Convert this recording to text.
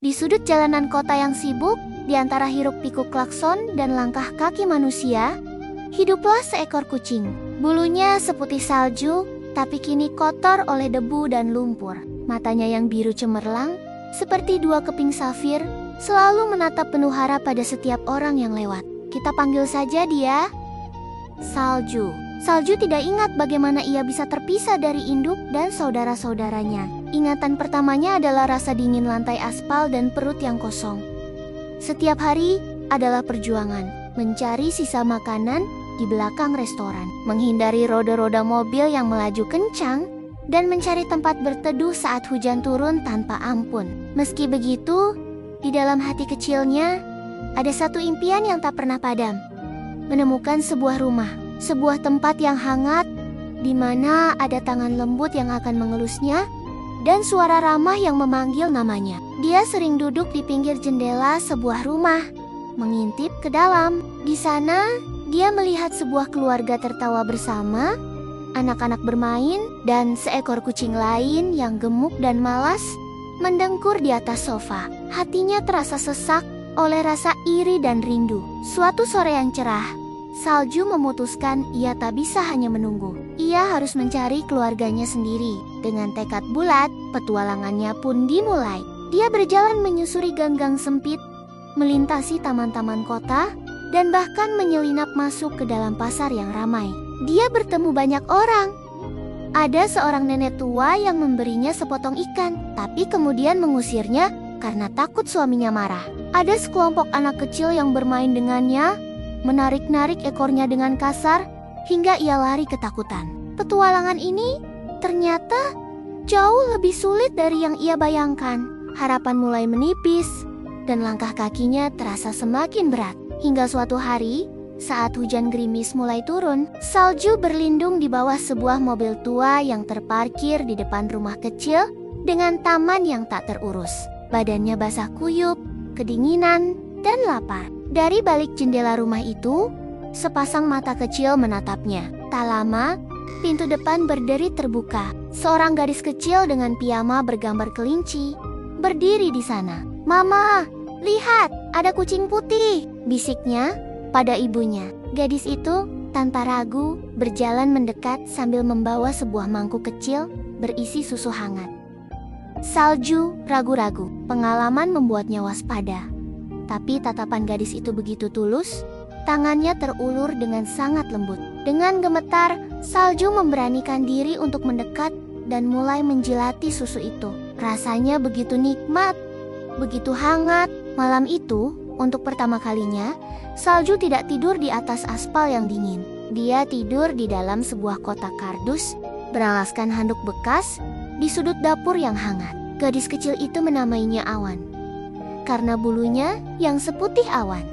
Di sudut jalanan kota yang sibuk, di antara hiruk-pikuk klakson dan langkah kaki manusia, hiduplah seekor kucing. Bulunya seputih salju, tapi kini kotor oleh debu dan lumpur. Matanya yang biru cemerlang, seperti dua keping safir, selalu menatap penuh harap pada setiap orang yang lewat. Kita panggil saja dia Salju. Salju tidak ingat bagaimana ia bisa terpisah dari induk dan saudara-saudaranya. Ingatan pertamanya adalah rasa dingin lantai aspal dan perut yang kosong. Setiap hari adalah perjuangan, mencari sisa makanan di belakang restoran, menghindari roda-roda mobil yang melaju kencang, dan mencari tempat berteduh saat hujan turun tanpa ampun. Meski begitu, di dalam hati kecilnya, ada satu impian yang tak pernah padam. Menemukan sebuah rumah, sebuah tempat yang hangat, di mana ada tangan lembut yang akan mengelusnya, dan suara ramah yang memanggil namanya. Dia sering duduk di pinggir jendela sebuah rumah, mengintip ke dalam. Di sana, dia melihat sebuah keluarga tertawa bersama, anak-anak bermain, dan seekor kucing lain yang gemuk dan malas mendengkur di atas sofa. Hatinya terasa sesak oleh rasa iri dan rindu. Suatu sore yang cerah, Salju memutuskan ia tak bisa hanya menunggu. Ia harus mencari keluarganya sendiri. Dengan tekad bulat, petualangannya pun dimulai. Dia berjalan menyusuri gang-gang sempit, melintasi taman-taman kota, dan bahkan menyelinap masuk ke dalam pasar yang ramai. Dia bertemu banyak orang. Ada seorang nenek tua yang memberinya sepotong ikan, tapi kemudian mengusirnya karena takut suaminya marah. Ada sekelompok anak kecil yang bermain dengannya, menarik-narik ekornya dengan kasar, hingga ia lari ketakutan. Petualangan ini ternyata jauh lebih sulit dari yang ia bayangkan. Harapan mulai menipis, dan langkah kakinya terasa semakin berat. Hingga suatu hari, saat hujan gerimis mulai turun, Salju berlindung di bawah sebuah mobil tua yang terparkir di depan rumah kecil dengan taman yang tak terurus. Badannya basah kuyup, kedinginan, dan lapar. Dari balik jendela rumah itu, sepasang mata kecil menatapnya. Tak lama, pintu depan berderit terbuka. Seorang gadis kecil dengan piyama bergambar kelinci berdiri di sana. "Mama, lihat, ada kucing putih," bisiknya pada ibunya. Gadis itu tanpa ragu berjalan mendekat sambil membawa sebuah mangkuk kecil berisi susu hangat. Salju ragu-ragu. Pengalaman membuatnya waspada. Tapi tatapan gadis itu begitu tulus, tangannya terulur dengan sangat lembut. Dengan gemetar, Salju memberanikan diri untuk mendekat dan mulai menjilati susu itu. Rasanya begitu nikmat, begitu hangat. Malam itu, untuk pertama kalinya, Salju tidak tidur di atas aspal yang dingin. Dia tidur di dalam sebuah kotak kardus, beralaskan handuk bekas, di sudut dapur yang hangat. Gadis kecil itu menamainya Awan, karena bulunya yang seputih awan.